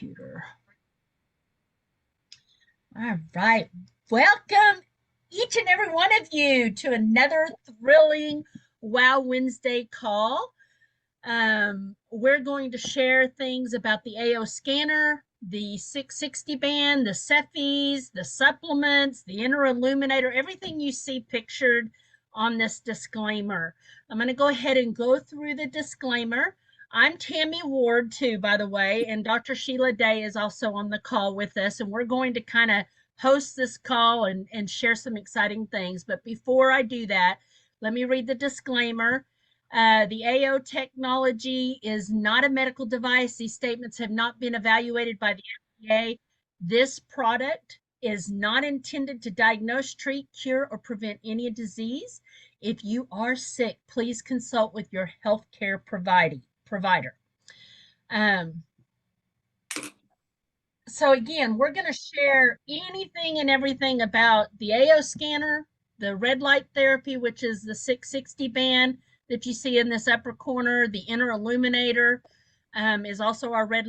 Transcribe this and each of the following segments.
computer. All right. Welcome, each and every one of you, to another thrilling Wow Wednesday call. We're going to share things about the AO scanner, the 660 band, the Cephis, the supplements, the interilluminator, everything you see pictured on this disclaimer. I'm going to go ahead and go through the disclaimer. I'm Tammy Ward, too, by the way, and Dr. Sheila Day is also on the call with us, and we're going to kind of host this call and share some exciting things. But before I do that, let me read the disclaimer. The AO technology is not a medical device. These statements have not been evaluated by the FDA. This product is not intended to diagnose, treat, cure, or prevent any disease. If you are sick, please consult with your healthcare provider. So again, we're going to share anything and everything about the AO scanner, the red light therapy, which is the 660 band that you see in this upper corner. The interilluminator is also our red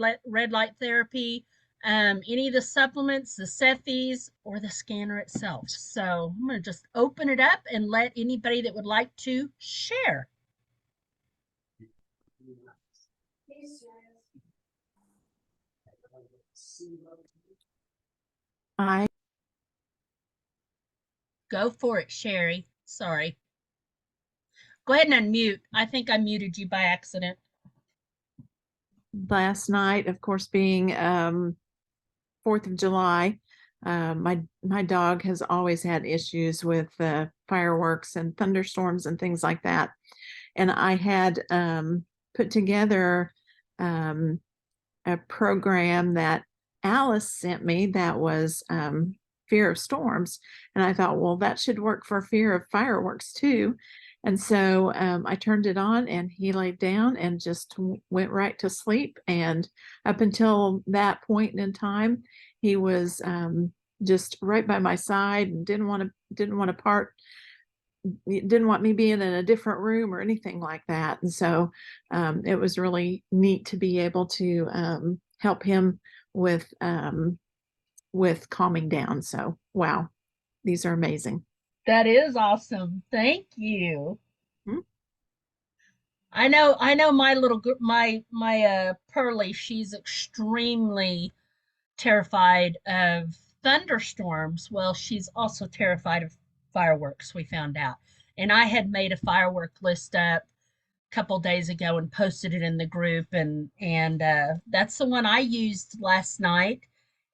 light therapy. Any of the supplements, the Cephis, or the scanner itself. So I'm going to just open it up and let anybody that would like to share. Go for it, Sherry. Sorry. Go ahead and unmute. I think I muted you by accident. Last night, of course, being 4th of July, my dog has always had issues with fireworks and thunderstorms and things like that. And I had put together a program that Alice sent me that was fear of storms. And I thought, well, that should work for fear of fireworks too. And so I turned it on and he laid down and just went right to sleep. And up until that point in time, he was just right by my side and didn't want me being in a different room or anything like that. And so it was really neat to be able to help him with calming down. So, wow, these are amazing. That is awesome. Thank you. Hmm? I know my little my Pearly, she's extremely terrified of thunderstorms. Well, she's also terrified of fireworks, we found out. And I had made a firework list up a couple days ago and posted it in the group, and that's the one I used last night,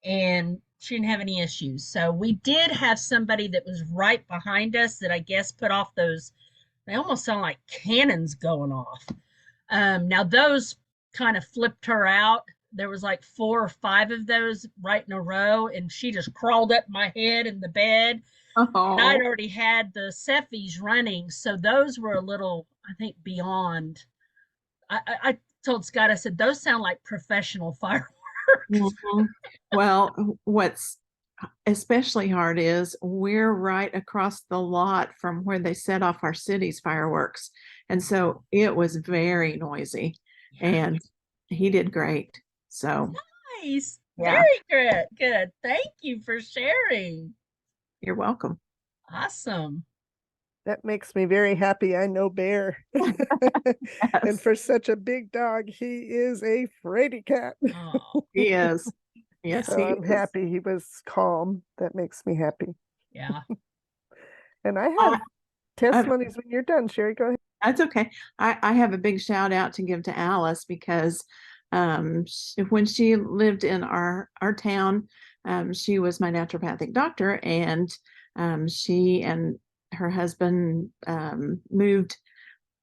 and she didn't have any issues. So we did have somebody that was right behind us that I guess put off those, they almost sound like cannons going off. Now those kind of flipped her out. There was like 4 or 5 of those right in a row, and she just crawled up my head in the bed. Oh. And I'd already had the Cephis running, so those were a little, I think, beyond. I told Scott, I said, those sound like professional fireworks. Mm-hmm. Well, what's especially hard is we're right across the lot from where they set off our city's fireworks. And so it was very noisy, and he did great. So nice. Yeah. Very good. Good. Thank you for sharing. You're welcome. Awesome. That makes me very happy. I know Bear. Yes. And for such a big dog, he is a fraidy cat. Oh, He is. Yes, So he I'm is. happy he was calm. That makes me happy. yeah. And I have testimonies when you're done, Sherry. Go ahead. That's okay. I have a big shout out to give to Alice because when she lived in our town, she was my naturopathic doctor, and she and her husband moved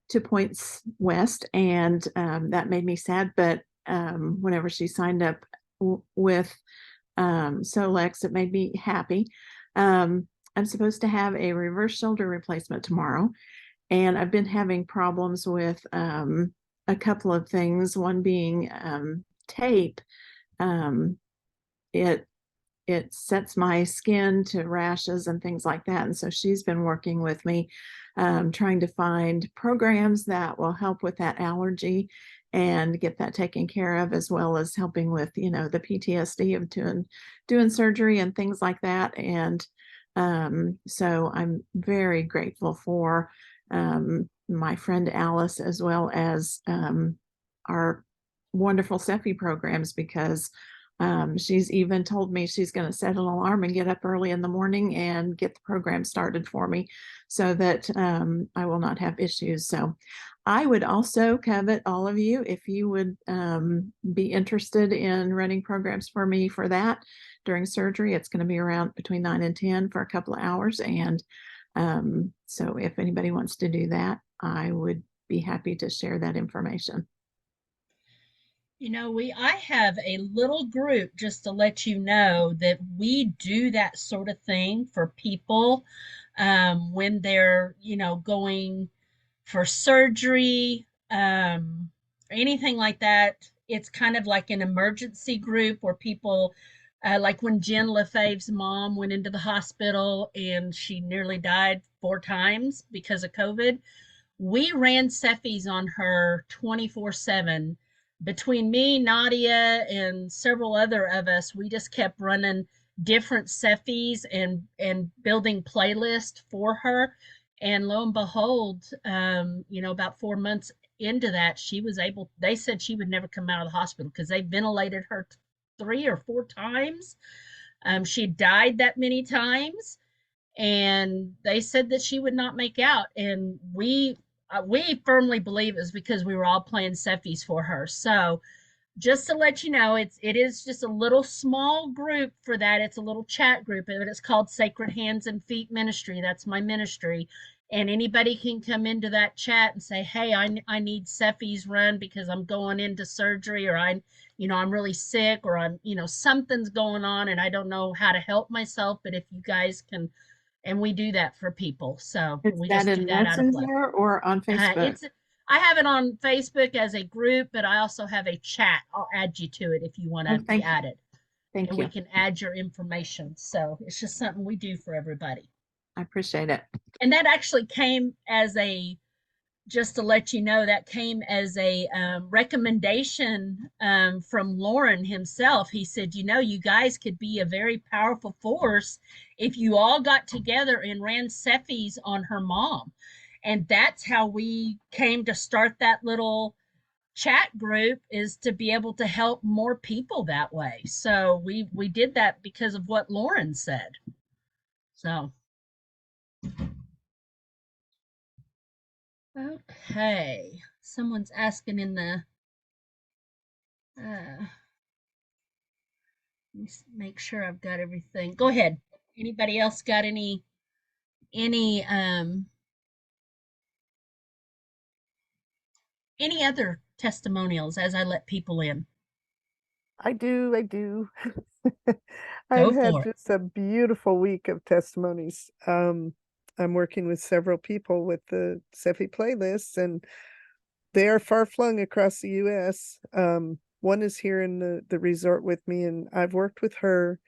to Points West, and that made me sad. But whenever she signed up with Solex, it made me happy. I'm supposed to have a reverse shoulder replacement tomorrow, and I've been having problems with a couple of things. One being tape. It sets my skin to rashes and things like that. And so she's been working with me, trying to find programs that will help with that allergy. and get that taken care of, as well as helping with, the PTSD of doing surgery and things like that. And so I'm very grateful for my friend Alice, as well as our wonderful Cephi programs, because she's even told me she's going to set an alarm and get up early in the morning and get the program started for me, so that I will not have issues. So I would also covet all of you if you would be interested in running programs for me for that during surgery. It's going to be around between 9 and 10 for a couple of hours. And so if anybody wants to do that, I would be happy to share that information. I have a little group, just to let you know, that we do that sort of thing for people when they're, going for surgery, or anything like that. It's kind of like an emergency group where people, like when Jen LaFave's mom went into the hospital and she nearly died 4 times because of COVID. We ran Cephis on her 24/7. Between me, Nadia, and several other of us, we just kept running different Cephis and building playlists for her. And lo and behold, about 4 months into that, she was able. They said she would never come out of the hospital because they ventilated her 3 or 4 times. She died that many times, and they said that she would not make out. And we firmly believe it was because we were all playing Cephis for her. So just to let you know, it is just a little small group for that. It's a little chat group, but it's called Sacred Hands and Feet Ministry. That's my ministry. And anybody can come into that chat and say, hey, I need Cephis run because I'm going into surgery, or I'm really sick, or something's going on and I don't know how to help myself. But if you guys can, and we do that for people. So Is we that just do in that out of love. Messenger or on Facebook? I have it on Facebook as a group, but I also have a chat. I'll add you to it if you want to be added. Thank And you. we can add your information. So it's just something we do for everybody. I appreciate it. And that actually came as just to let you know, that came as a recommendation from Lauren himself. He said, you guys could be a very powerful force if you all got together and ran Cephis on her mom. And that's how we came to start that little chat group, is to be able to help more people that way. So we did that because of what Lauren said. So okay, someone's asking in the let me make sure I've got everything. Go ahead. Anybody else got any other testimonials as I let people in? I do. Go I've had for it. just a beautiful week of testimonies. I'm working with several people with the Cephi playlists, and they are far flung across the US. One is here in the resort with me, and I've worked with her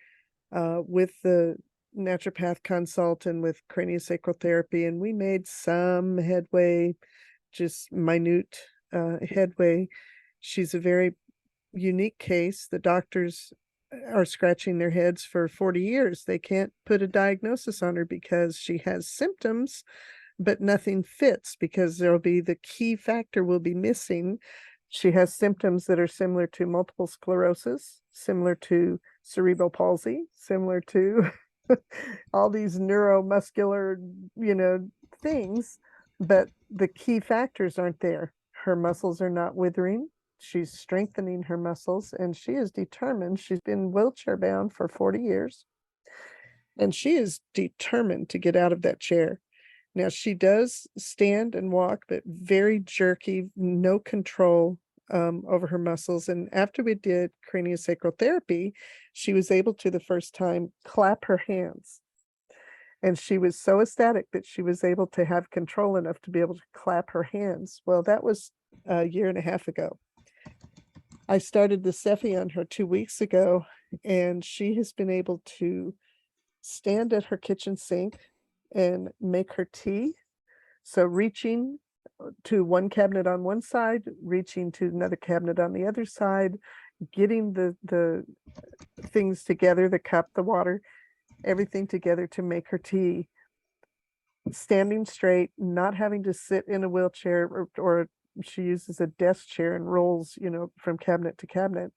with the naturopath consult and with craniosacral therapy, and we made some headway, just minute headway. She's a very unique case. The doctors are scratching their heads for 40 years. They can't put a diagnosis on her because she has symptoms, but nothing fits, because the key factor will be missing. She has symptoms that are similar to multiple sclerosis, similar to cerebral palsy, similar to all these neuromuscular, things, but the key factors aren't there. Her muscles are not withering. She's strengthening her muscles, and she is determined. She's been wheelchair bound for 40 years, and she is determined to get out of that chair. Now, she does stand and walk, but very jerky, no control over her muscles. And after we did craniosacral therapy, she was able to, the first time, clap her hands. And she was so ecstatic that she was able to have control enough to be able to clap her hands. Well, that was a year and a half ago. I started the Cephi on her 2 weeks ago, and she has been able to stand at her kitchen sink and make her tea. So reaching to one cabinet on one side, reaching to another cabinet on the other side, getting the things together, the cup, the water, everything together to make her tea, standing straight, not having to sit in a wheelchair, or she uses a desk chair and rolls, from cabinet to cabinet.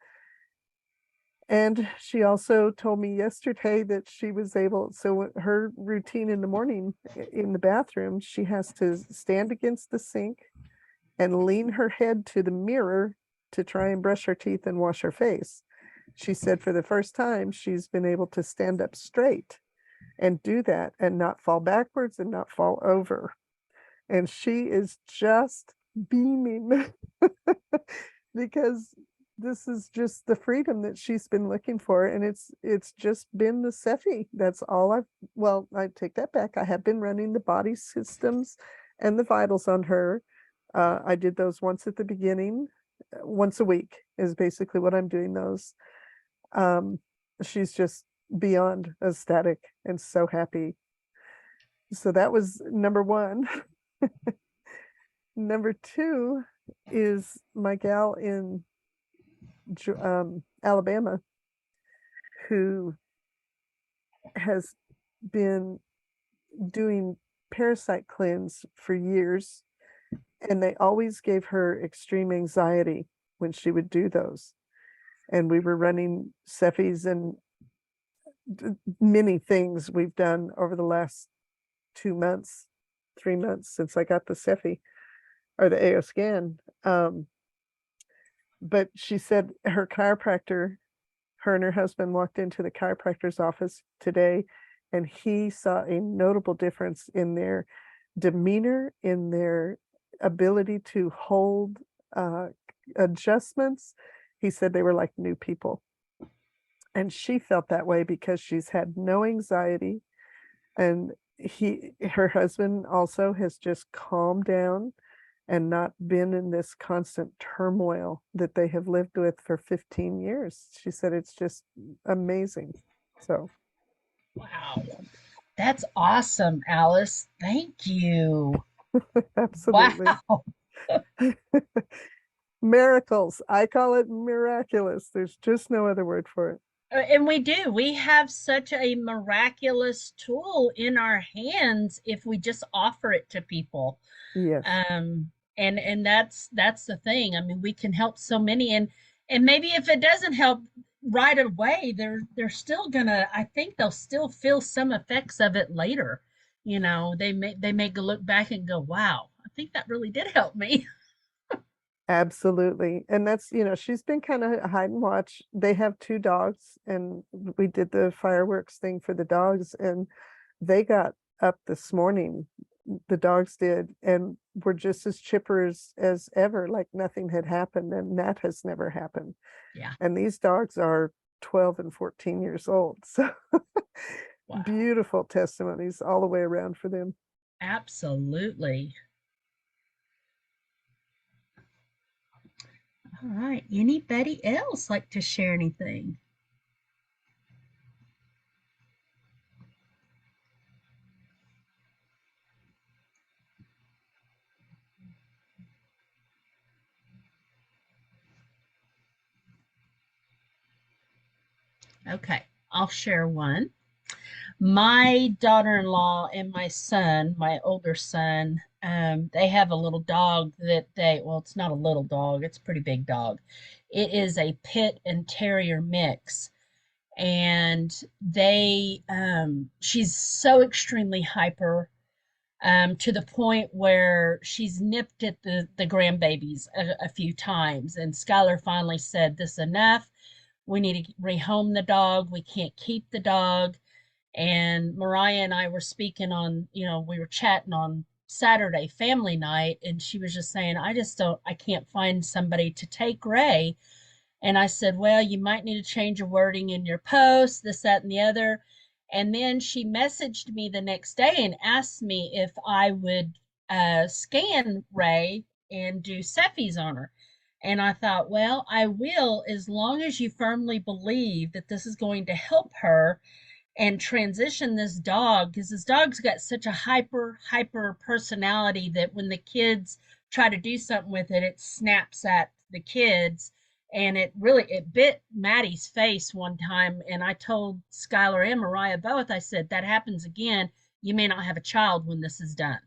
And she also told me yesterday that she was able, so her routine in the morning in the bathroom, she has to stand against the sink and lean her head to the mirror to try and brush her teeth and wash her face. She said for the first time, she's been able to stand up straight and do that and not fall backwards and not fall over. And she is just beaming because this is just the freedom that she's been looking for. And it's just been the Cephi. That's all I take that back. I have been running the body systems and the vitals on her. I did those once at the beginning. Once a week is basically what I'm doing those. She's just beyond ecstatic and so happy. So that was number one. Number two is my gal in Alabama, who has been doing parasite cleanse for years, and they always gave her extreme anxiety when she would do those. And we were running Cephis and many things we've done over the last 2 months, 3 months since I got the Cephi or the AO scan. But she said her chiropractor, her and her husband walked into the chiropractor's office today, and he saw a notable difference in their demeanor, in their ability to hold adjustments. He said they were like new people. And she felt that way because she's had no anxiety. And her husband also has just calmed down and not been in this constant turmoil that they have lived with for 15 years. She said it's just amazing. So, Wow. That's awesome, Alice. Thank you. absolutely. Wow. Miracles. I call it miraculous. There's just no other word for it. And we do. We have such a miraculous tool in our hands if we just offer it to people. Yes. And that's the thing. I mean, we can help so many, and maybe if it doesn't help right away, they're still gonna, I think they'll still feel some effects of it later. They may look back and go, wow, I think that really did help me. Absolutely. And that's, she's been kind of hide and watch. They have 2 dogs, and we did the fireworks thing for the dogs, and they got up this morning, the dogs did, and were just as chipper as ever, like nothing had happened, and that has never happened. Yeah. And these dogs are 12 and 14 years old. So Wow. beautiful testimonies all the way around for them. Absolutely. All right. Anybody else like to share anything? Okay, I'll share one. My daughter-in-law and my son, my older son, they have a little dog well, it's not a little dog, it's a pretty big dog. It is a pit and terrier mix. And she's so extremely hyper, to the point where she's nipped at the grandbabies a few times. And Skylar finally said, "This enough. We need to rehome the dog. We can't keep the dog." And Mariah and I were speaking on, we were chatting on Saturday family night, and she was just saying, I can't find somebody to take Ray. And I said, well, you might need to change your wording in your post, this, that, and the other. And then she messaged me the next day and asked me if I would scan Ray and do Cephis on her. And I thought, well, I will, as long as you firmly believe that this is going to help her. and transition this dog, because this dog's got such a hyper personality that when the kids try to do something with it, it snaps at the kids. And it bit Maddie's face one time, and I told Skylar and Mariah both, I said, that happens again, you may not have a child when this is done.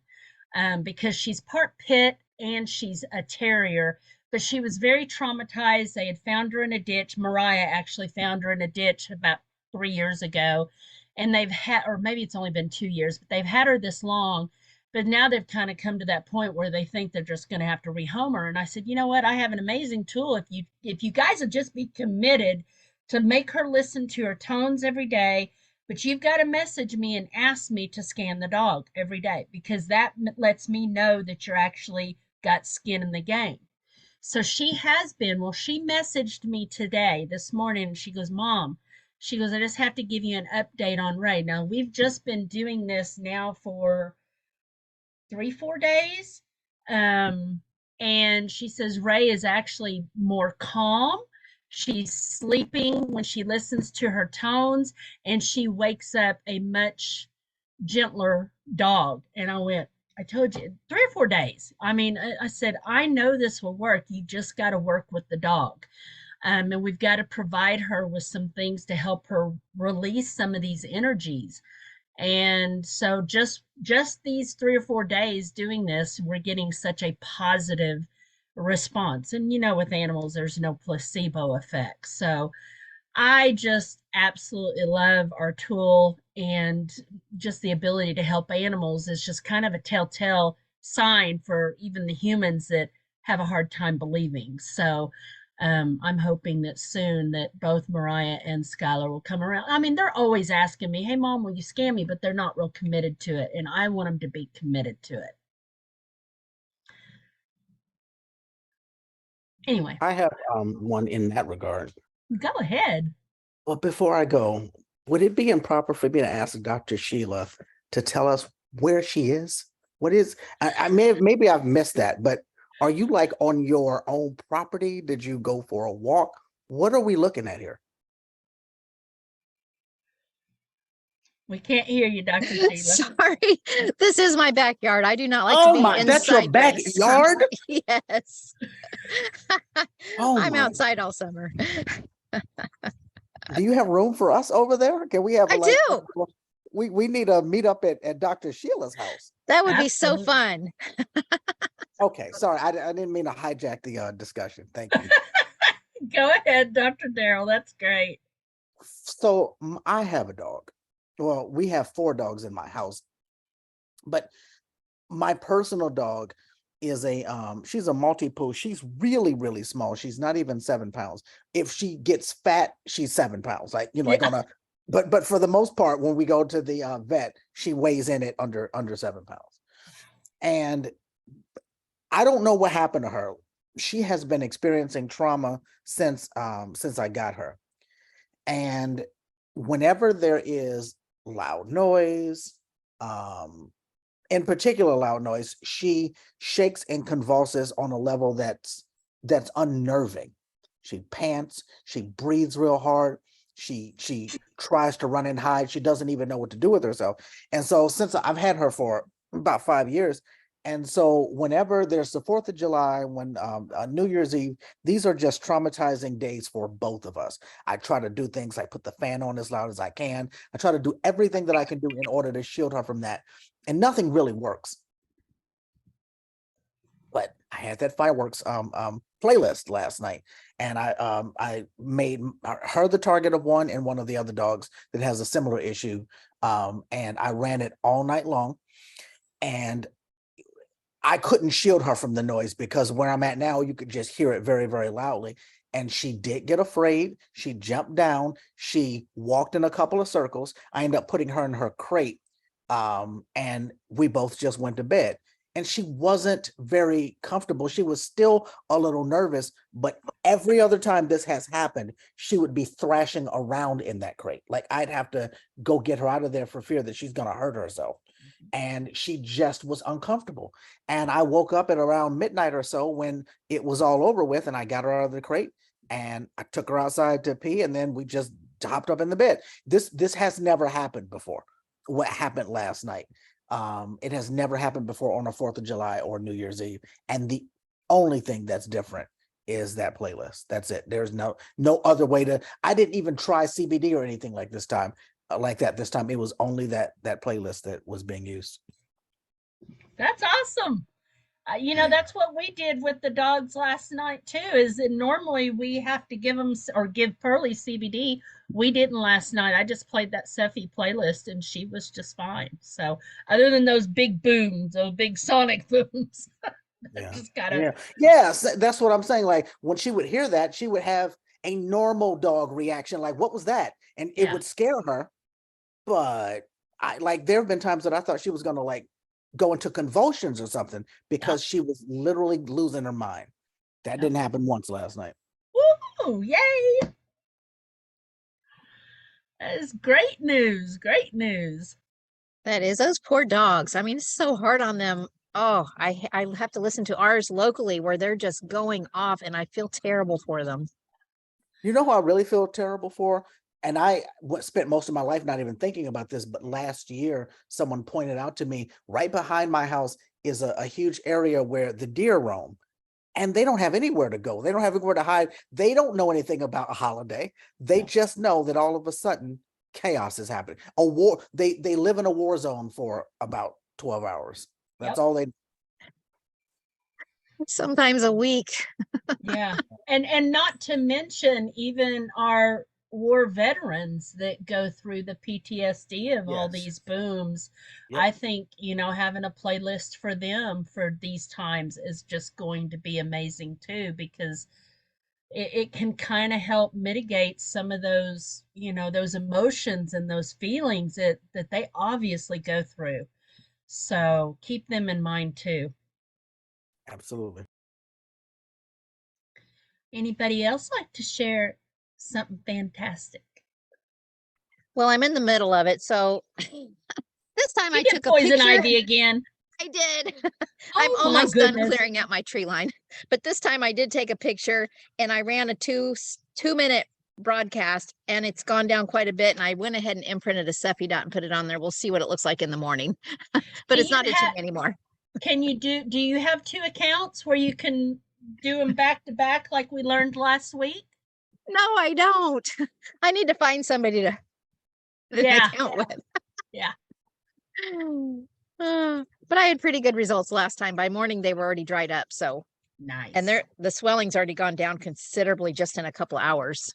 Because she's part pit and she's a terrier, but she was very traumatized. They had found her in a ditch. Mariah actually found her in a ditch about 3 years ago. And they've had, or maybe it's only been 2 years, but they've had her this long. But now they've kind of come to that point where they think they're just going to have to rehome her. And I said, you know what? I have an amazing tool. If you guys would just be committed to make her listen to her tones every day, but you've got to message me and ask me to scan the dog every day, because that lets me know that you're actually got skin in the game. So she has been. Well, she messaged me today, this morning, and she goes, Mom, she goes, I just have to give you an update on Ray. Now, we've just been doing this now for 3, 4 days. And she says Ray is actually more calm. She's sleeping when she listens to her tones, and she wakes up a much gentler dog. And I told you, 3 or 4 days. I mean, I said, I know this will work. You just got to work with the dog. And we've got to provide her with some things to help her release some of these energies. And so just these 3 or 4 days doing this, we're getting such a positive response. And with animals, there's no placebo effect. So I just absolutely love our tool, and just the ability to help animals is just kind of a telltale sign for even the humans that have a hard time believing. So I'm hoping that soon that both Mariah and Skylar will come around. I mean, they're always asking me, hey, Mom, will you scan me? But they're not real committed to it. And I want them to be committed to it. Anyway, I have one in that regard. go ahead. Well, before I go, would it be improper for me to ask Dr. Sheila to tell us where she is? What is, maybe I've missed that, but are you like on your own property? Did you go for a walk? What are we looking at here? We can't hear you, Dr. Sheila. Sorry, this is my backyard. I do not like Oh to be my, that's your inside this. backyard? Yes. Oh I'm my. outside all summer. Do you have room for us over there? Can we have I do. We need to meet up at Dr. Sheila's house. That would be so Absolutely. fun. Okay, sorry, I didn't mean to hijack the discussion. Thank you. Go ahead, Dr. Darrell. That's great. So I have a dog. Well, we have 4 dogs in my house, but my personal dog is she's a Maltipoo. She's really, really small. She's not even 7 pounds. If she gets fat, she's 7 pounds. Like, like on a, but for the most part, when we go to the vet, she weighs in at under 7 pounds. And I don't know what happened to her. She has been experiencing trauma since I got her. And whenever there is loud noise, in particular loud noise, she shakes and convulses on a level that's unnerving. She pants, she breathes real hard, she tries to run and hide. She doesn't even know what to do with herself. And so since I've had her for about 5 years, and so whenever there's the 4th of July, when New Year's Eve, these are just traumatizing days for both of us. I try to do things like put the fan on as loud as I can. I try to do everything that I can do in order to shield her from that. And nothing really works. But I had that fireworks playlist last night, and I made her the target of one and one of the other dogs that has a similar issue. And I ran it all night long. And I couldn't shield her from the noise because where I'm at now, you could just hear it very, very loudly. And she did get afraid. She jumped down. She walked in a couple of circles. I ended up putting her in her crate. And we both just went to bed. And she wasn't very comfortable. She was still a little nervous, but every other time this has happened, she would be thrashing around in that crate. Like I'd have to go get her out of there for fear that she's going to hurt herself. And she just was uncomfortable. And I woke up at around midnight or so when it was all over with, and I got her out of the crate and I took her outside to pee, and then we just hopped up in the bed. This has never happened before. What happened last night? It has never happened before on a 4th of July or New Year's Eve. And the only thing that's different is that playlist. That's it. There's no other way to. I didn't even try CBD or anything like this time. This time it was only that playlist that was being used. That's awesome. That's what we did with the dogs last night too. Is that normally we have to give them or give Pearly CBD. We didn't last night. I just played that Seffi playlist, and she was just fine. So, other than those big booms, those big sonic booms, Yeah. just gotta. Yes, that's what I'm saying. Like when she would hear that, she would have a normal dog reaction, like "What was that?" And it would scare her. But there have been times that I thought she was gonna go into convulsions or something because she was literally losing her mind. That didn't happen once last night. Woo! Yay! That is great news. Great news. That is, those poor dogs. I mean, it's so hard on them. Oh, I have to listen to ours locally where they're just going off, and I feel terrible for them. You know who I really feel terrible for? And I spent most of my life not even thinking about this, but last year someone pointed out to me, right behind my house is a huge area where the deer roam, and they don't have anywhere to go. They don't have anywhere to hide. They don't know anything about a holiday. They just know that all of a sudden chaos is happening. A war. They live in a war zone for about 12 hours. That's all they. Sometimes a week. Yeah. And not to mention even our war veterans that go through the PTSD of all these booms. I think, having a playlist for them for these times is just going to be amazing too, because it can kind of help mitigate some of those, those emotions and those feelings that they obviously go through. So keep them in mind too. Absolutely. Anybody else like to share something fantastic? Well, I'm in the middle of it. So this time You I did took a poison picture. ivy again. I did. Oh, I'm my almost done goodness. clearing out my tree line. But this time I did take a picture, and I ran a 2-minute broadcast, and it's gone down quite a bit. And I went ahead and imprinted a Seffi dot and put it on there. We'll see what it looks like in the morning. But Do it's not you itching have- anymore. do you have 2 accounts where you can do them back to back like we learned last week? No, I don't. I need to find somebody to Yeah. account with. Yeah. But I had pretty good results last time. By morning, they were already dried up. So, Nice. and the swelling's already gone down considerably just in a couple hours.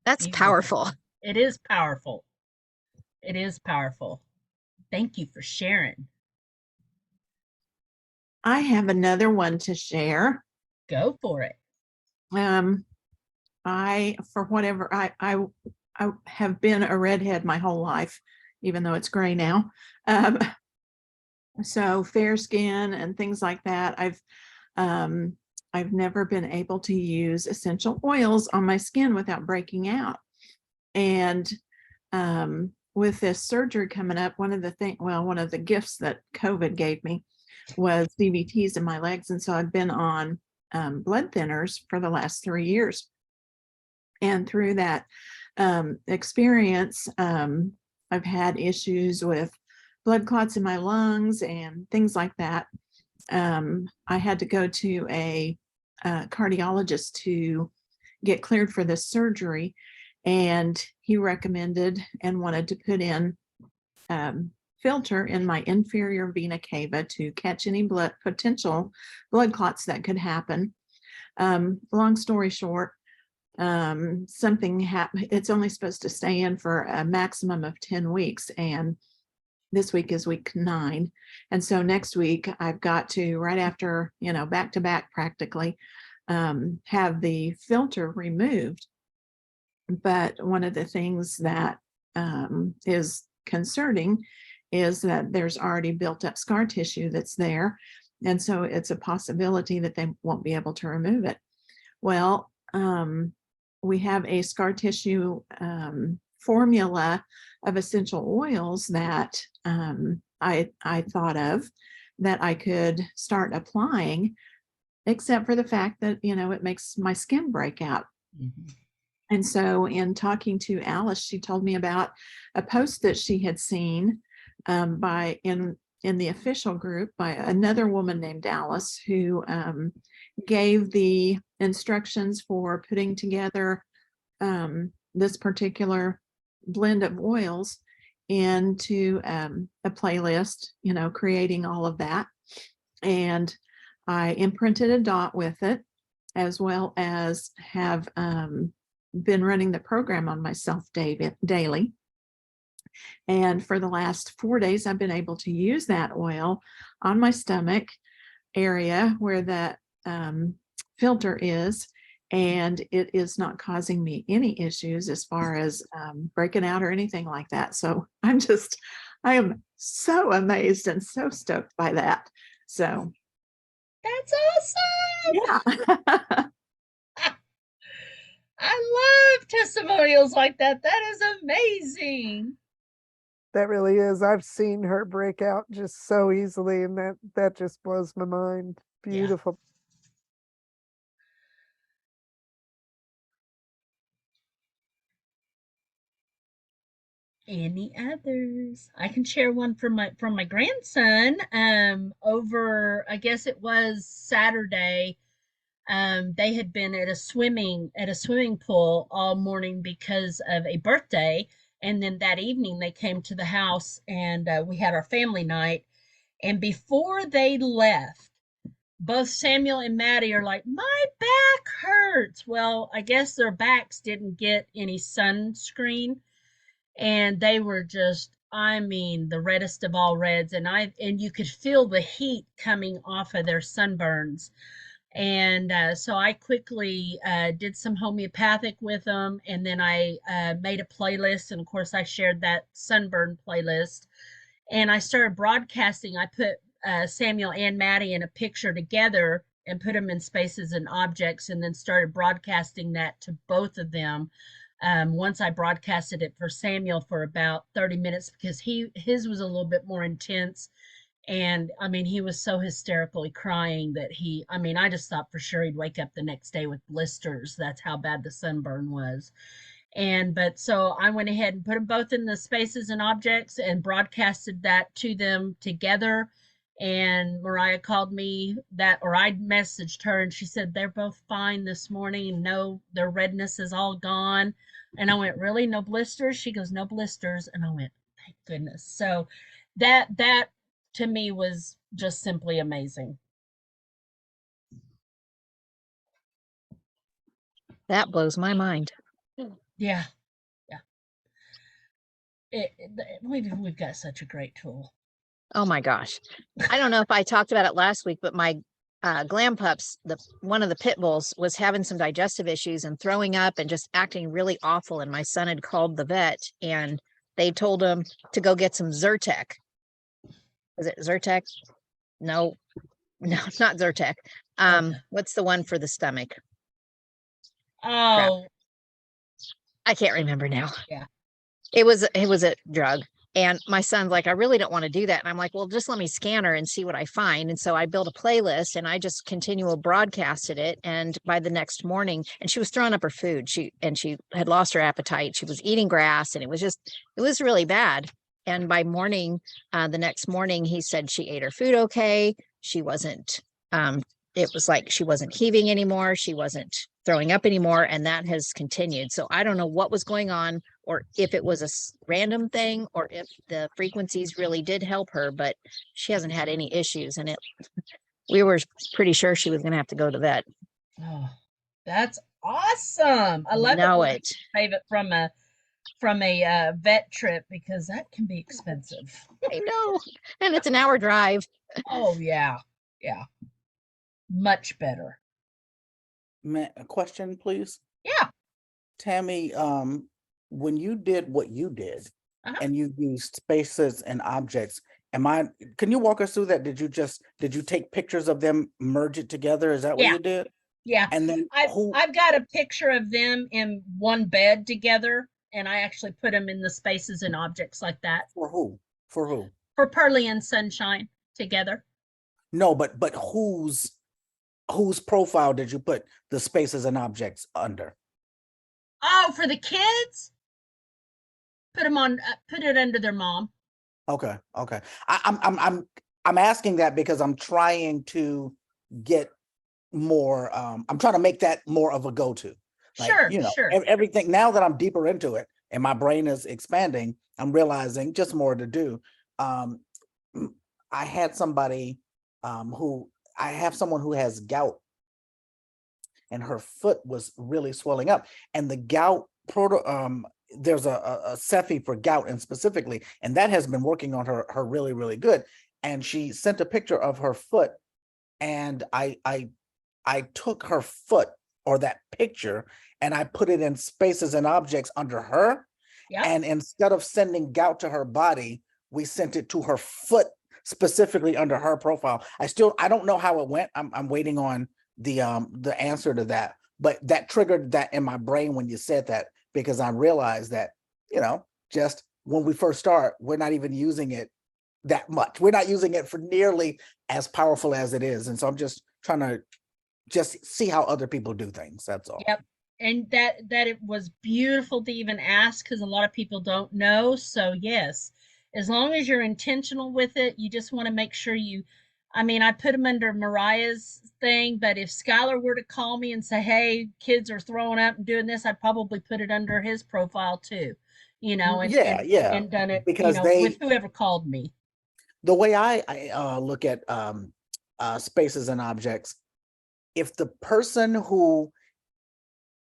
That's Beautiful. powerful. It is powerful. It is powerful. Thank you for sharing. I have another one to share. Go for it. I have been a redhead my whole life, even though it's gray now. So fair skin and things like that. I've never been able to use essential oils on my skin without breaking out. And with this surgery coming up, one of the gifts that COVID gave me was DVTs in my legs. And so I've been on blood thinners for the last 3 years. And through that experience, I've had issues with blood clots in my lungs and things like that. I had to go to a cardiologist to get cleared for this surgery, and he recommended and wanted to put in filter in my inferior vena cava to catch any potential blood clots that could happen. Long story short, something happened. It's only supposed to stay in for a maximum of 10 weeks. And this week is week 9. And so next week I've got to, right after, back to back practically, have the filter removed. But one of the things that is concerning is that there's already built up scar tissue that's there. And so it's a possibility that they won't be able to remove it. Well, we have a scar tissue formula of essential oils that I thought of that I could start applying, except for the fact that, it makes my skin break out. Mm-hmm. And so in talking to Alice, she told me about a post that she had seen in the official group by another woman named Alice, who gave the instructions for putting together this particular blend of oils into a playlist, creating all of that. And I imprinted a dot with it, as well as have been running the program on myself daily. And for the last 4 days, I've been able to use that oil on my stomach area where that filter is, and it is not causing me any issues as far as breaking out or anything like that. So I am so amazed and so stoked by that. So That's awesome. yeah. I love testimonials like that. That is amazing. That really is. I've seen her break out just so easily, and that just blows my mind. Beautiful. Any others? I can share one from my grandson. Over, I guess it was Saturday. They had been at a swimming pool all morning because of a birthday, and then that evening they came to the house, and we had our family night. And before they left, both Samuel and Maddie are like, my back hurts. Well, I guess their backs didn't get any sunscreen, and they were just, I mean, the reddest of all reds, and you could feel the heat coming off of their sunburns. And so I quickly did some homeopathic with them, and then I made a playlist, and of course I shared that sunburn playlist, and I started broadcasting. I put Samuel and Maddie in a picture together and put them in spaces and objects, and then started broadcasting that to both of them. Once I broadcasted it for Samuel for about 30 minutes because his was a little bit more intense. And I mean, he was so hysterically crying that I just thought for sure he'd wake up the next day with blisters. That's how bad the sunburn was. But so I went ahead and put them both in the spaces and objects and broadcasted that to them together. And Mariah called me or I messaged her, and she said they're both fine this morning, and no, their redness is all gone. And I went, really? No blisters? She goes, no blisters. And I went, thank goodness. So that to me was just simply amazing. That blows my mind. Yeah. We've got such a great tool. Oh my gosh. I don't know if I talked about it last week, but my Glam Pups, one of the pit bulls, was having some digestive issues and throwing up and just acting really awful. And my son had called the vet, and they told him to go get some Zyrtec. Is it Zyrtec? No, it's not Zyrtec. Okay. What's the one for the stomach? Oh, I can't remember now. Yeah. It was a drug. And my son's like, I really don't want to do that. And I'm like, well, just let me scan her and see what I find. And so I built a playlist, and I just continual broadcasted it. And by the next morning, and she was throwing up her food. She had lost her appetite. She was eating grass, and it was really bad. And by morning, the next morning, he said she ate her food okay. She wasn't, it was like she wasn't heaving anymore. She wasn't throwing up anymore. And that has continued. So I don't know what was going on, or if it was a random thing, or if the frequencies really did help her, but she hasn't had any issues. And we were pretty sure she was going to have to go to the vet. Oh, that's awesome. I love it. Save it from a vet trip, because that can be expensive. I know. And it's an hour drive. Oh yeah. Much better. A question, please. Yeah. Tammy, when you did what you did, and you used spaces and objects, can you walk us through that? Did you take pictures of them, merge it together? Is that what you did? Yeah. And then I've got a picture of them in one bed together, and I actually put them in the spaces and objects like that. For who? For Pearly and Sunshine together. No, but whose profile did you put the spaces and objects under? Oh, for the kids? Put them on, put it under their mom. Okay, okay. I'm asking that because I'm trying to get more. I'm trying to make that more of a go-to. Like, Sure, you know, sure. everything. Now that I'm deeper into it and my brain is expanding, I'm realizing just more to do. I had somebody I have someone who has gout, and her foot was really swelling up, and the gout there's a Cephi for gout, and specifically, and that has been working on her really, really good. And she sent a picture of her foot, and I took her foot, or that picture, and I put it in spaces and objects under her. Yep. And instead of sending gout to her body, we sent it to her foot, specifically under her profile. I don't know how it went. I'm waiting on the answer to that, but that triggered that in my brain when you said that, because I realized that, you know, just when we first start, we're not even using it that much. We're not using it for nearly as powerful as it is. And so I'm just trying to just see how other people do things. That's all. Yep. And that it was beautiful to even ask, because a lot of people don't know. So yes, as long as you're intentional with it, you just want to make sure you, I mean, I put them under Mariah's thing, but if Skylar were to call me and say, hey, kids are throwing up and doing this, I'd probably put it under his profile too, you know, Yeah, and done it, you because know, with whoever called me. the way I look at spaces and objects, if the person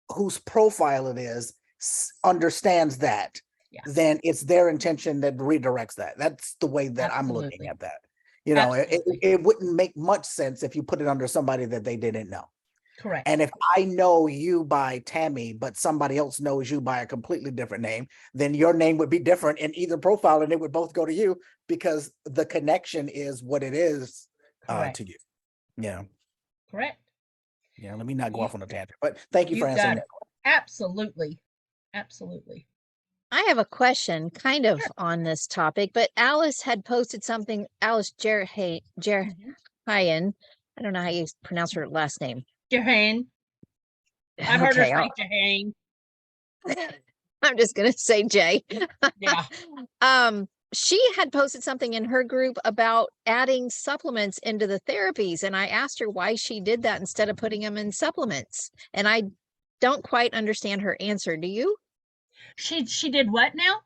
whose profile it is understands that, Yeah. then it's their intention that redirects that. That's the way that I'm looking Absolutely. at that. You know, Absolutely. it wouldn't make much sense if you put it under somebody that they didn't know. Correct. And if I know you by Tammy, but somebody else knows you by a completely different name, then your name would be different in either profile, and it would both go to you, because the connection is what it is Correct. to you. Yeah. Correct. Yeah. Let me not go You- off on a tangent, but thank you for You answering got that. it. Absolutely. Absolutely. I have a question kind of Sure. on this topic, but Alice had posted something. Alice Jerhayan. I don't know how you pronounce her last name. Jahane. I've heard her Okay, say Jahane. I'm just gonna say Jay. Yeah. She had posted something in her group about adding supplements into the therapies, and I asked her why she did that instead of putting them in supplements. And I don't quite understand her answer. Do you? She did what now?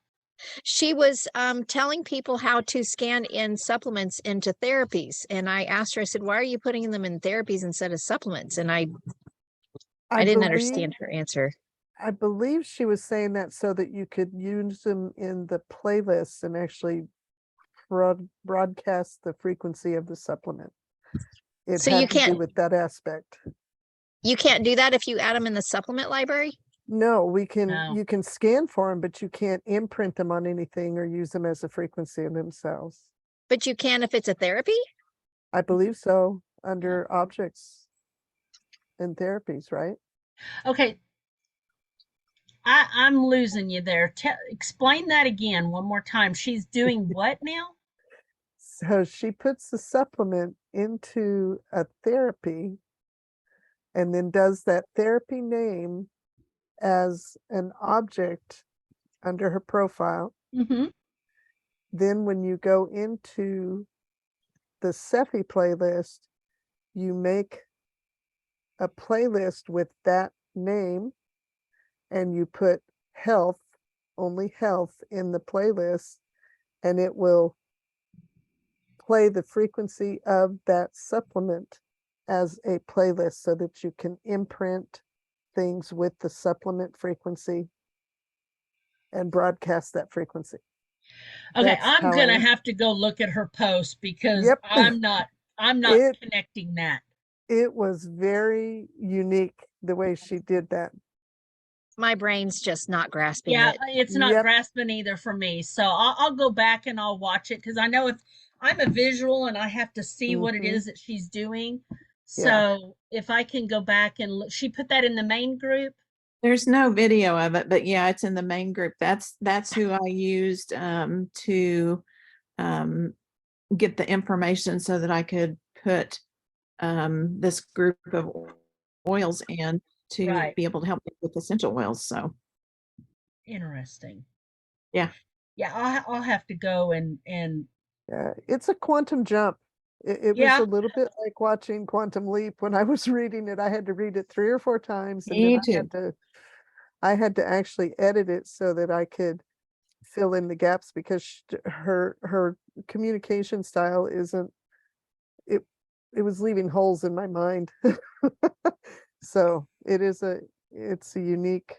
She was telling people how to scan in supplements into therapies. And I asked her, I said, why are you putting them in therapies instead of supplements? And I didn't understand her answer. I believe she was saying that so that you could use them in the playlists and actually broadcast the frequency of the supplement. It So had you to do can't, with that aspect. you can't do that if you add them in the supplement library? No, No. you can scan for them, but you can't imprint them on anything or use them as a frequency in themselves. But you can if it's a therapy? I believe so, under objects and therapies, right? Okay. I'm losing you there. Explain that again one more time. She's doing what now? So she puts the supplement into a therapy and then does that therapy name as an object under her profile. Mm-hmm. Then when you go into the Cephi playlist, you make a playlist with that name and you put health, only health in the playlist, and it will play the frequency of that supplement as a playlist so that you can imprint things with the supplement frequency and broadcast that frequency. Okay, That's I'm how gonna I- have to go look at her post because Yep. I'm not connecting that. It was very unique the way she did that. My brain's just not grasping Yeah, it. it's not Yep. grasping either for me. So I'll go back and I'll watch it, because I know if I'm a visual and I have to see what it Mhm. is that she's doing. Yeah. So if I can go back and look, she put that in the main group. There's no video of it, but yeah, it's in the main group. That's who I used to get the information so that I could put this group of oils in. to Right. be able to help me with essential oils. So Interesting. yeah. Yeah, I'll have to go and Yeah, it's a quantum jump. It was yeah, a little bit like watching Quantum Leap. When I was reading it, I had to read it 3 or 4 times, and then Me too. I had to actually edit it so that I could fill in the gaps because her communication style isn't it it was leaving holes in my mind. So it's a unique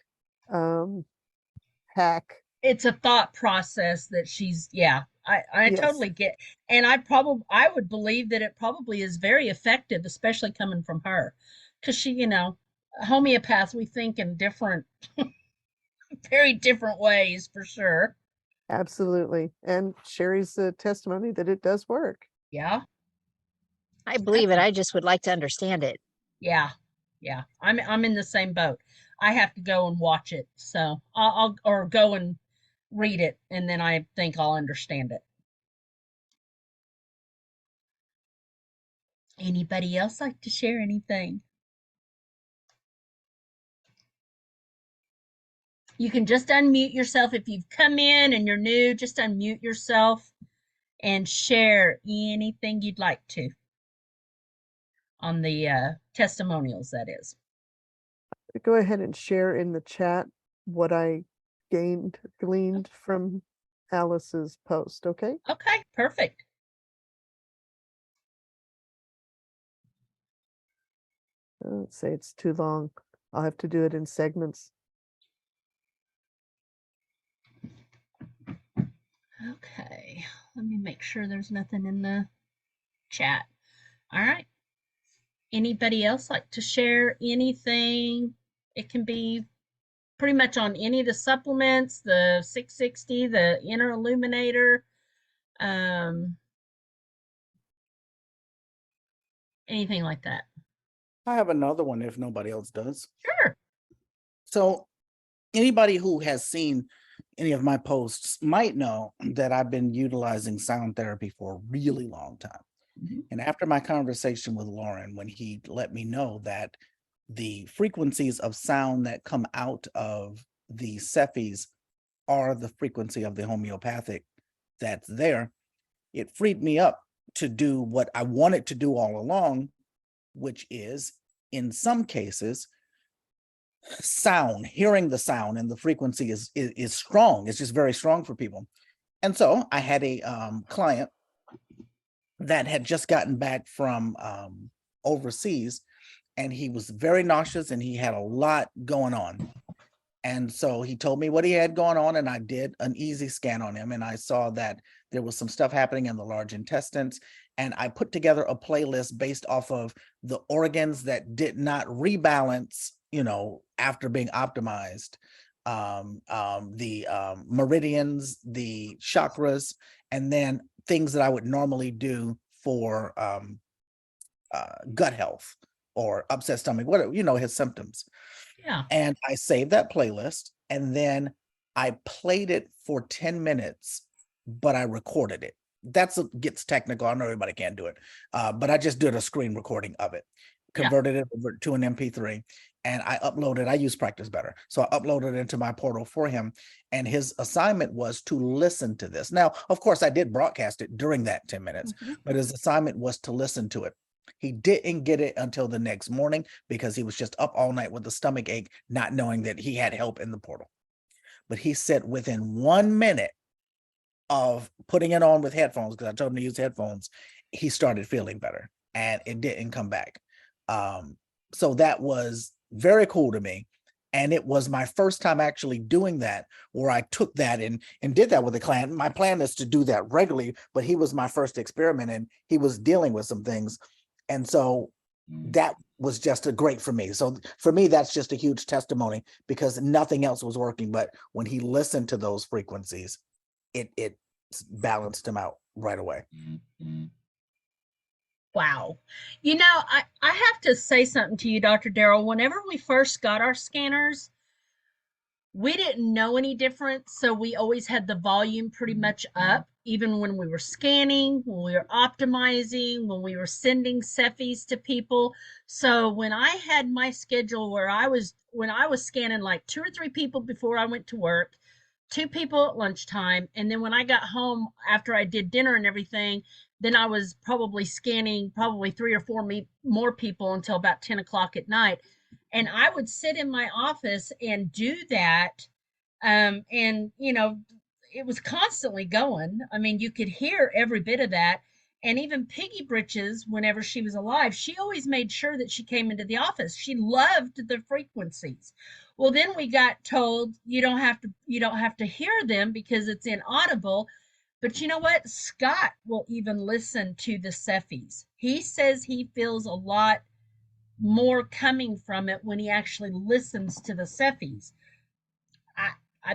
hack. it's a thought process that she's yeah. I Yes, totally get, and I would believe that it probably is very effective, especially coming from her, because she, homeopaths, we think in different, very different ways for sure. absolutely. And Sherry's testimony that it does work. Yeah, I believe it. I just would like to understand it. yeah, yeah. I'm in the same boat. I have to go and watch it, so I'll or go and read it, and then I think I'll understand it. Anybody else like to share anything? You can just unmute yourself if you've come in and you're new, just unmute yourself and share anything you'd like to on the testimonials, that is. Go ahead and share in the chat what I gleaned from Alice's post, okay? Okay, perfect. Let's say it's too long. I'll have to do it in segments. Okay, let me make sure there's nothing in the chat. All right. Anybody else like to share anything? It can be pretty much on any of the supplements, the 660, the inner illuminator, anything like that. I have another one if nobody else does. Sure. So anybody who has seen any of my posts might know that I've been utilizing sound therapy for a really long time. Mhm. And after my conversation with Lauren, when he let me know that the frequencies of sound that come out of the Cephis are the frequency of the homeopathic that's there, it freed me up to do what I wanted to do all along, which is, in some cases, hearing the sound and the frequency is strong. It's just very strong for people. And so I had a client that had just gotten back from overseas, and he was very nauseous and he had a lot going on. And so he told me what he had going on, and I did an easy scan on him, and I saw that there was some stuff happening in the large intestines. And I put together a playlist based off of the organs that did not rebalance, after being optimized. The meridians, the chakras, and then things that I would normally do for gut health or upset stomach, whatever, his symptoms. Yeah. And I saved that playlist, and then I played it for 10 minutes, but I recorded it. Gets technical. I know everybody can't do it, but I just did a screen recording of it, converted it over to an MP3, and I uploaded. I use Practice Better, so I uploaded it into my portal for him, and his assignment was to listen to this. Now, of course, I did broadcast it during that 10 minutes, but his assignment was to listen to it. He didn't get it until the next morning because he was just up all night with a stomach ache, not knowing that he had help in the portal. But he said within 1 minute of putting it on with headphones, because I told him to use headphones, he started feeling better, and it didn't come back. So that was very cool to me. And it was my first time actually doing that, where I took that and did that with a client. My plan is to do that regularly, but he was my first experiment, and he was dealing with some things. And so that was just a great for me. So for me, that's just a huge testimony, because nothing else was working. But when he listened to those frequencies, it balanced him out right away. Wow. I have to say something to you, Dr. Darrell. Whenever we first got our scanners, we didn't know any different. So we always had the volume pretty much up, even when we were scanning, when we were optimizing, when we were sending Cephis to people. So when I had my schedule where when I was scanning like 2 or 3 people before I went to work, 2 people at lunchtime, and then when I got home after I did dinner and everything, then I was probably scanning probably 3 or 4 more people until about 10 o'clock at night. And I would sit in my office and do that. And, it was constantly going. I mean, you could hear every bit of that. And even Piggy Britches, whenever she was alive, she always made sure that she came into the office. She loved the frequencies. Well, then we got told you don't have to hear them because it's inaudible. But you know what? Scott will even listen to the Cephis. He says he feels a lot more coming from it when he actually listens to the Cephis.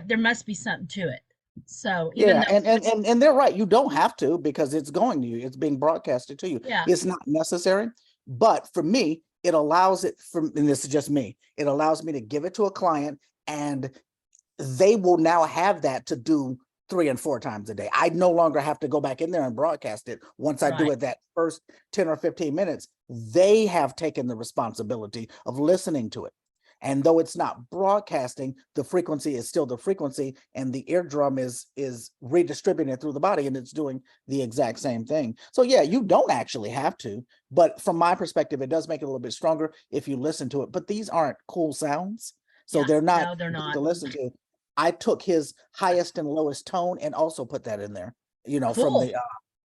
There must be something to it. So even Yeah, though, and they're right. You don't have to, because it's going to you. It's being broadcasted to you. yeah, It's not necessary. But for me, it allows it from, and this is just me, it allows me to give it to a client, and they will now have that to do 3 and 4 times a day. I no longer have to go back in there and broadcast it. Once I do right, it that first 10 or 15 minutes, they have taken the responsibility of listening to it. And though it's not broadcasting, the frequency is still the frequency, and the eardrum is redistributing it through the body, and it's doing the exact same thing. So yeah, you don't actually have to, but from my perspective, it does make it a little bit stronger if you listen to it. But these aren't cool sounds, so yeah, they're not no, they're good not. to listen to. I took his highest and lowest tone and also put that in there, Cool.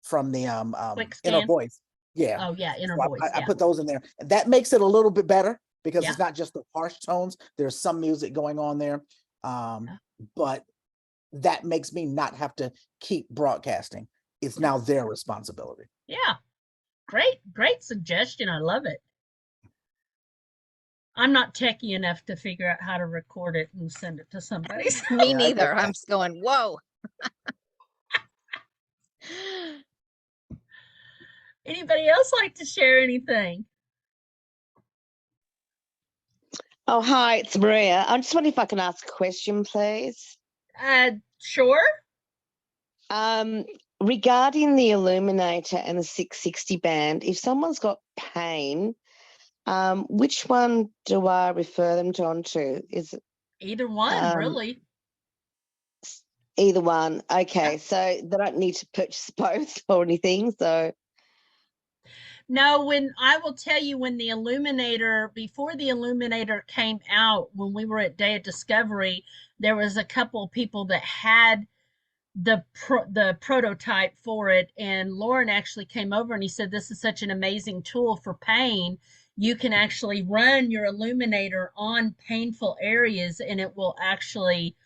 from the Quick inner scan. voice. Yeah. Oh yeah, inner So voice. I Yeah, put those in there. That makes it a little bit better, because yeah, it's not just the harsh tones. There's some music going on there. yeah, But that makes me not have to keep broadcasting. It's now yes, their responsibility. yeah. Great suggestion. I love it. I'm not techie enough to figure out how to record it and send it to somebody. Me Yeah, neither. I'm just going, whoa. Anybody else like to share anything? Oh, hi, it's Maria. I just wonder if I can ask a question, please. Sure. Regarding the Illuminator and the 660 band, if someone's got pain, which one do I refer them onto? Is it Either one, really. either one? Yeah. Okay, so they don't need to purchase both or anything. So No, when I will tell you, when the Illuminator, before the Illuminator came out, when we were at Day of Discovery, there was a couple of people that had the prototype for it, and Lauren actually came over and he said, this is such an amazing tool for pain. You can actually run your Illuminator on painful areas and it will actually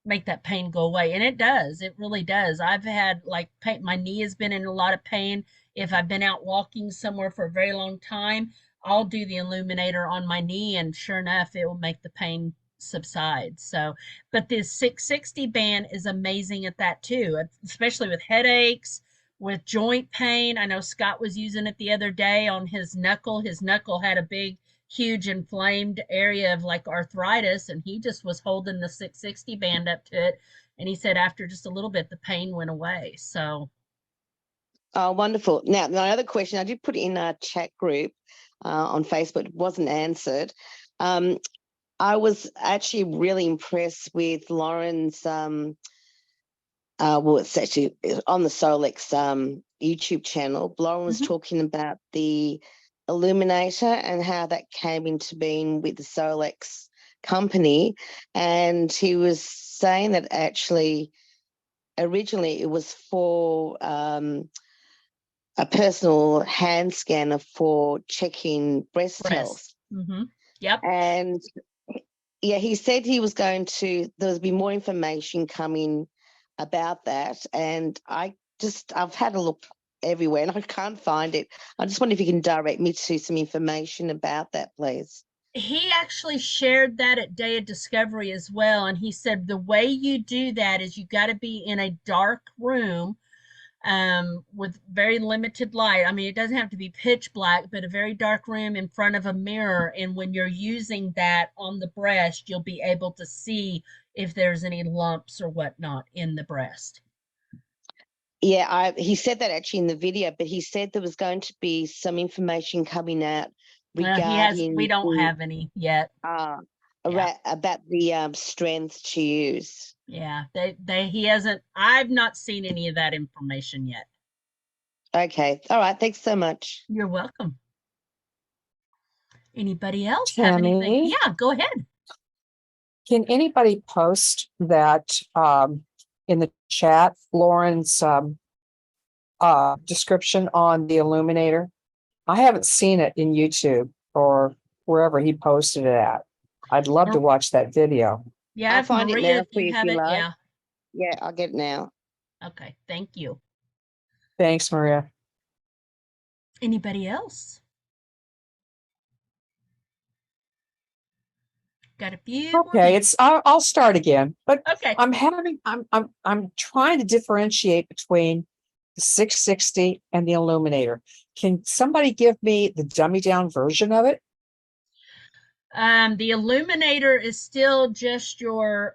make that pain go away. And it does. It really does. I've had like pain. My knee has been in a lot of pain. If I've been out walking somewhere for a very long time, I'll do the Illuminator on my knee, and sure enough, it will make the pain subside. So, but this 660 band is amazing at that too, especially with headaches, with joint pain. I know Scott was using it the other day on his knuckle. His knuckle had a big, huge inflamed area of like arthritis, and he just was holding the 660 band up to it, and he said after just a little bit the pain went away. So oh, wonderful. Now, my other question, I did put it in a chat group on Facebook. It wasn't answered. I was actually really impressed with Lauren's, well, it's actually on the Solex YouTube channel. Lauren was talking about the Illuminator and how that came into being with the Solex company. And he was saying that actually, originally it was for a personal hand scanner for checking breast health. Yep. And yeah, he said he was going to, there'll be more information coming about that. And I've had a look everywhere and I can't find it. I just wonder if you can direct me to some information about that, please. He actually shared that at Day of Discovery as well, and he said the way you do that is you got to be in a dark room with very limited light. I mean, it doesn't have to be pitch black, but a very dark room in front of a mirror. And when you're using that on the breast, you'll be able to see if there's any lumps or whatnot in the breast. Yeah, he said that actually in the video, but he said there was going to be some information coming out We regarding don't the, have any yet. Yeah. about the strength to use. Yeah, he hasn't, I've not seen any of that information yet. Okay. All right. Thanks so much. You're welcome. Anybody else have anything? Tammy? Yeah, go ahead. Can anybody post that in the chat, Lauren's description on the illuminator? I haven't seen it in YouTube or wherever he posted it at. I'd love to watch that video. Yeah, I'll if find it Maria, now if for you you if have you it, like. yeah. Yeah, I'll get it now. Okay, thank you. Thanks, Maria. Anybody else? Got a few more Okay, minutes. I'll start again, but Okay. I'm trying to differentiate between the 660 and the illuminator. Can somebody give me the dummy down version of it? The illuminator is still just your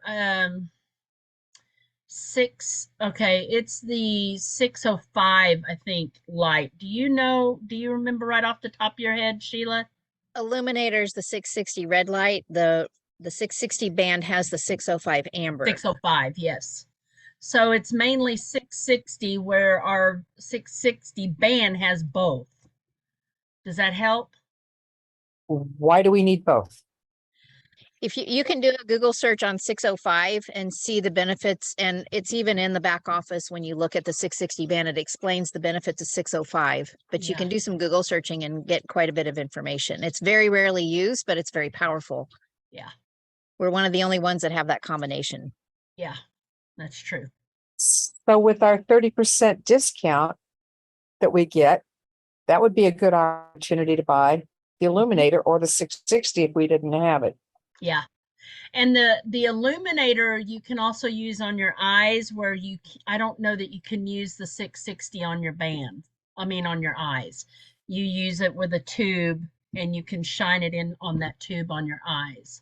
it's the 605, I think, light. Do you remember right off the top of your head, Sheila? Illuminators, the 660 red light, the 660 band has the 605 amber. 605, yes. So it's mainly 660 where our 660 band has both. Does that help? Why do we need both? If you can do a Google search on 605 and see the benefits, and it's even in the back office when you look at the 660 band, it explains the benefits of 605, but you Yeah. can do some Google searching and get quite a bit of information. It's very rarely used, but it's very powerful. Yeah. We're one of the only ones that have that combination. Yeah, that's true. So with our 30% discount that we get, that would be a good opportunity to buy the illuminator or the 660 if we didn't have it. Yeah. And the illuminator you can also use on your eyes where I don't know that you can use the 660 on your band. I mean, on your eyes. You use it with a tube and you can shine it in on that tube on your eyes.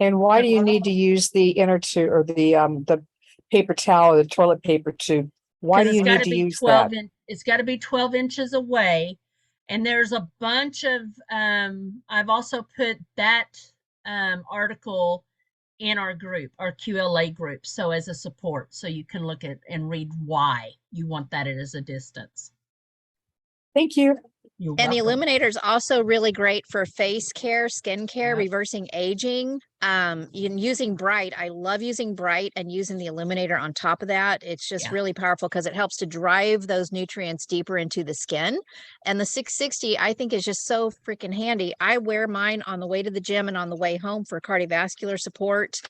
And why do you need to use the inner tube or the paper towel or the toilet paper tube? Why do you need to use that? It's got to be 12 inches away. And there's a bunch of, I've also put that article in our group, our QLA group. So as a support, so you can look at and read why you want that as a distance. Thank you. You're And the welcome. illuminator is also really great for face care, skin care, Yep. reversing aging. Using bright. I love using bright and using the illuminator on top of that. It's just Yeah. really powerful because it helps to drive those nutrients deeper into the skin. And the 660, I think, is just so freaking handy. I wear mine on the way to the gym and on the way home for cardiovascular support,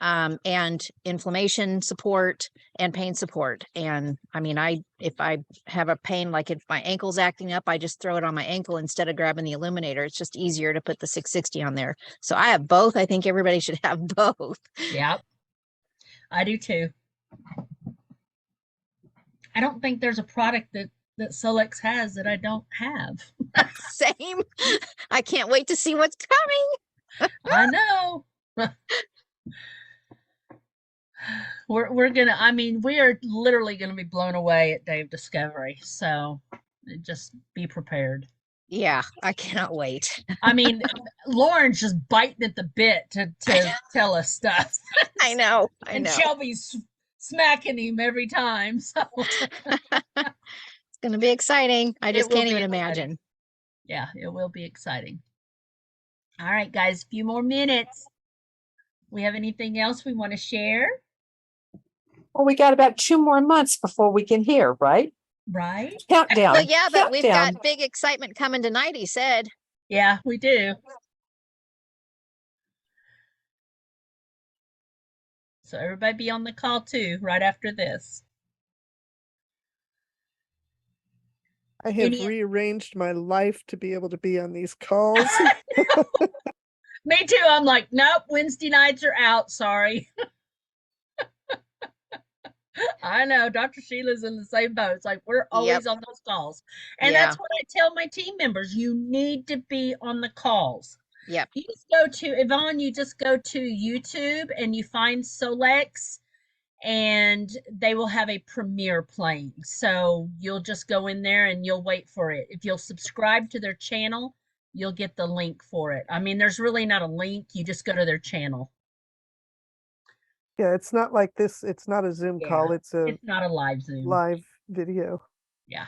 and inflammation support and pain support. And I mean, if I have a pain, like if my ankle's acting up, I just throw it on my ankle instead of grabbing the illuminator. It's just easier to put the 660 on there. So I have both. I think everybody should have both. Yep. I do too. I don't think there's a product that Solex has that I don't have. Same. I can't wait to see what's coming. I know. We're gonna, I mean, we are literally gonna be blown away at Day of Discovery. So just be prepared. Yeah, I cannot wait. I mean, Lauren's just biting at the bit to tell us stuff. I know. And Shelby's smacking him every time. So It's going to be exciting. I just can't even imagine. Yeah, it will be exciting. All right, guys, a few more minutes. We have anything else we want to share? Well, we got about 2 more months before we can hear, right? Right? Countdown. Well, yeah, but we've countdown. got big excitement coming tonight, he said. Yeah, we do. So everybody be on the call too, right after this. I have rearranged my life to be able to be on these calls. Me too. I'm like, nope, Wednesday nights are out. Sorry. I know Dr. Sheila's in the same boat. It's like we're always on those calls. And that's what I tell my team members. You need to be on the calls. Yep. You just go to Yvonne, you just go to YouTube and you find Solex and they will have a premiere playing. So you'll just go in there and you'll wait for it. If you'll subscribe to their channel, you'll get the link for it. I mean, there's really not a link. You just go to their channel. Yeah, it's not like this. It's not a Zoom Yeah, call. It's a it's not a live Zoom. live video. Yeah.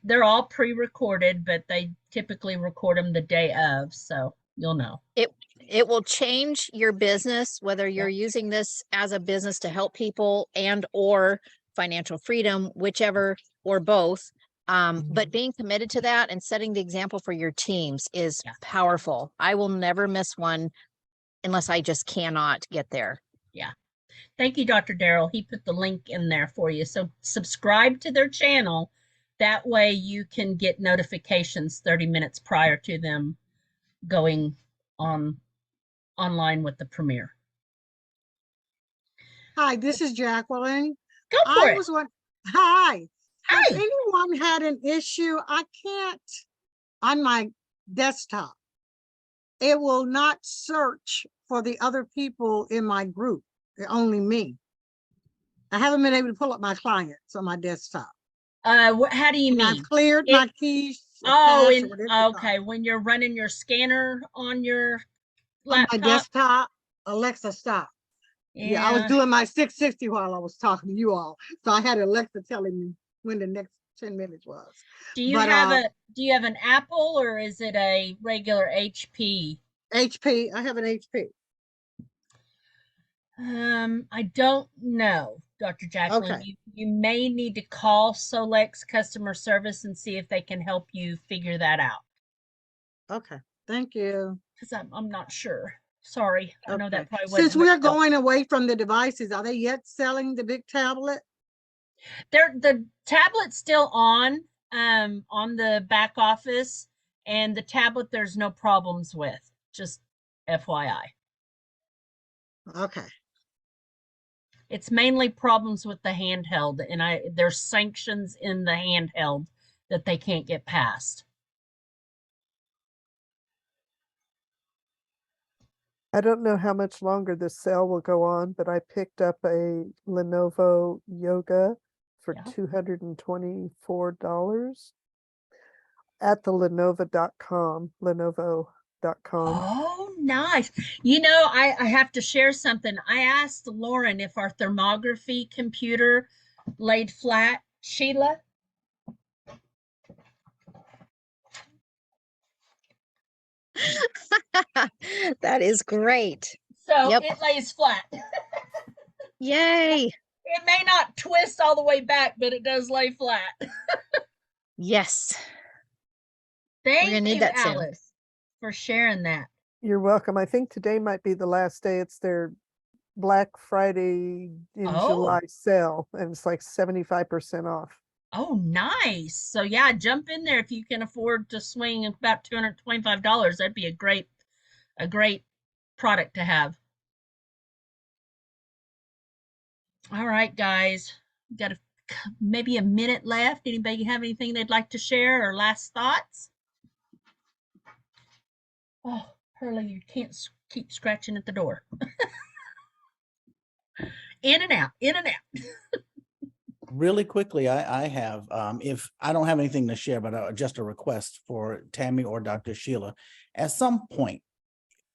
They're all pre-recorded, but they typically record them the day of, so you'll know. It will change your business, whether you're using this as a business to help people and or financial freedom, whichever or both. But being committed to that and setting the example for your teams is powerful. I will never miss one unless I just cannot get there. Yeah. Thank you, Dr. Darrell. He put the link in there for you. So subscribe to their channel. That way you can get notifications 30 minutes prior to them going online with the premiere. Hi, this is Jacqueline. Go for it. Hi. Hi. Has anyone had an issue? I can't on my desktop. It will not search for the other people in my group. Only me. I haven't been able to pull up my clients on my desktop. How do you mean? I've cleared my keys. Oh, cache, or whatever you call okay. it. When you're running your scanner on your On laptop. my desktop, Alexa, stop. Yeah, I was doing my 660 while I was talking to you all. So I had Alexa telling me when the next 10 minutes was. Do you have an Apple or is it a regular HP? HP. I have an HP. I don't know, Dr. Jacqueline. Okay. You may need to call Solex customer service and see if they can help you figure that out. Okay. Thank you. Because I'm not sure. Sorry. I know that probably wasn't Since we're much help. going away from the devices, are they yet selling the big tablet? The tablet's still on the back office, and the tablet there's no problems with. Just FYI. Okay. It's mainly problems with the handheld, and there's sanctions in the handheld that they can't get past. I don't know how much longer this sale will go on, but I picked up a Lenovo Yoga for $224 at the Lenovo.com. Oh, nice. You know, I have to share something. I asked Lauren if our thermography computer laid flat. Sheila? That is great. So it lays flat. Yay. It may not twist all the way back, but it does lay flat. Yes. Thank gonna need you, that soon. Alice, for sharing that. You're welcome. I think today might be the last day. It's their Black Friday in July sale, and it's like 75% off. Oh, nice. So yeah, jump in there if you can afford to swing about $225. That'd be a great product to have. All right, guys, got maybe a minute left. Anybody have anything they'd like to share or last thoughts? Oh, Hurley, you can't keep scratching at the door. In and out, in and out. Really quickly, I have, if I don't have anything to share, but just a request for Tammy or Dr. Sheila. At some point,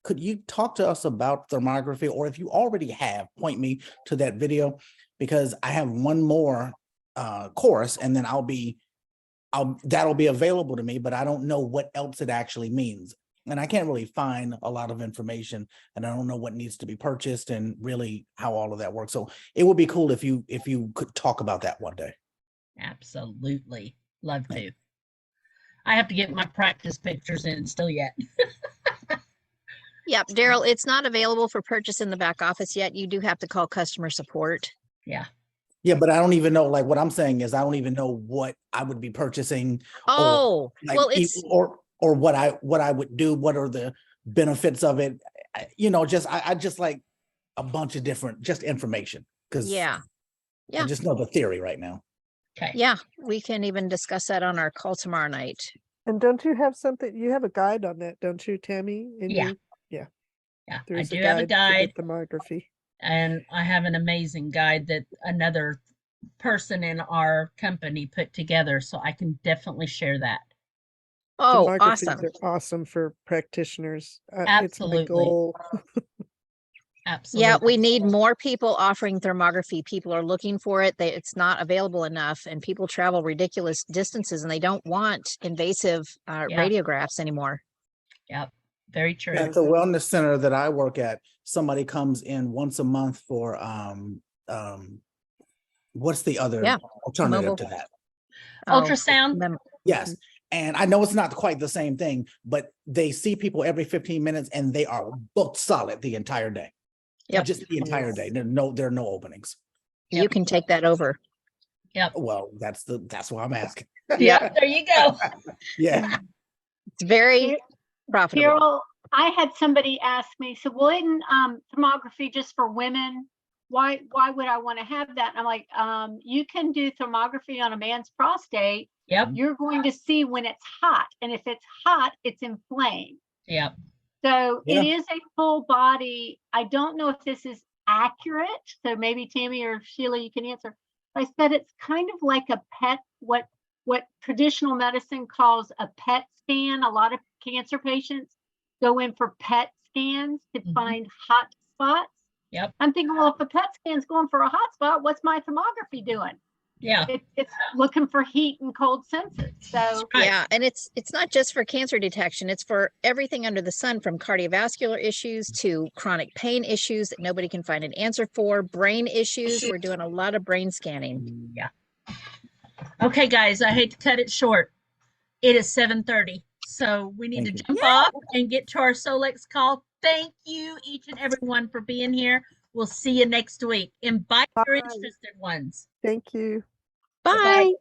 could you talk to us about thermography, or if you already have, point me to that video, because I have one more course, and then that'll be available to me, but I don't know what else it actually means. And I can't really find a lot of information, and I don't know what needs to be purchased and really how all of that works. So it would be cool if you could talk about that one day. Absolutely. Love to. I have to get my practice pictures in still yet. Yep, Darrell, it's not available for purchase in the back office yet. You do have to call customer support. Yeah. Yeah, but I don't even know, like what I'm saying is I don't even know what I would be purchasing. Oh, like, well, it's or what I would do, what are the benefits of it? I just like a bunch of different just information, because yeah. I just know the theory right now. Okay. Yeah, we can even discuss that on our call tomorrow night. And don't you have something? You have a guide on that, don't you, Tammy? Yeah. Yeah. Yeah, There's I do have a guide. for the thermography. And I have an amazing guide that another person in our company put together, so I can definitely share that. Oh, Demographies awesome. are awesome for practitioners. It's my Absolutely. goal. Absolutely. Yeah, we need more people offering thermography. People are looking for it. It's not available enough, and people travel ridiculous distances, and they don't want invasive Yeah. radiographs anymore. Yep. Very true. At the wellness center that I work at, somebody comes in once a month for what's the other Yeah, alternative mobile. to that? Ultrasound? Yes. And I know it's not quite the same thing, but they see people every 15 minutes and they are booked solid the entire day. Yep. Just the entire day. There are no openings. You can take that over. Yep. Well, that's why I'm asking. Yep. There you go. Yeah. It's very profitable. Carol, I had somebody ask me, so well, isn't thermography just for women? Why would I want to have that? And I'm like, you can do thermography on a man's prostate. Yep. You're going to see when it's hot. And if it's hot, it's inflamed. Yep. So Yeah. it is a full body. I don't know if this is accurate. So maybe Tammy or Sheila, you can answer. I said it's kind of like a PET, what traditional medicine calls a PET scan. A lot of cancer patients go in for PET scans to find hot spots. Yep. I'm thinking, well, if a PET scan's going for a hot spot, what's my thermography doing? Yeah. It's looking for heat and cold senses. So Right. Yeah, and it's not just for cancer detection. It's for everything under the sun, from cardiovascular issues to chronic pain issues that nobody can find an answer for, brain issues. We're doing a lot of brain scanning. Yeah. Okay, guys, I hate to cut it short. It is 7:30, so we need Thank to you. jump off and get to our Solex call. Thank you, each and everyone, for being here. We'll see you next week. Invite your Bye. interested ones. Thank you. Bye.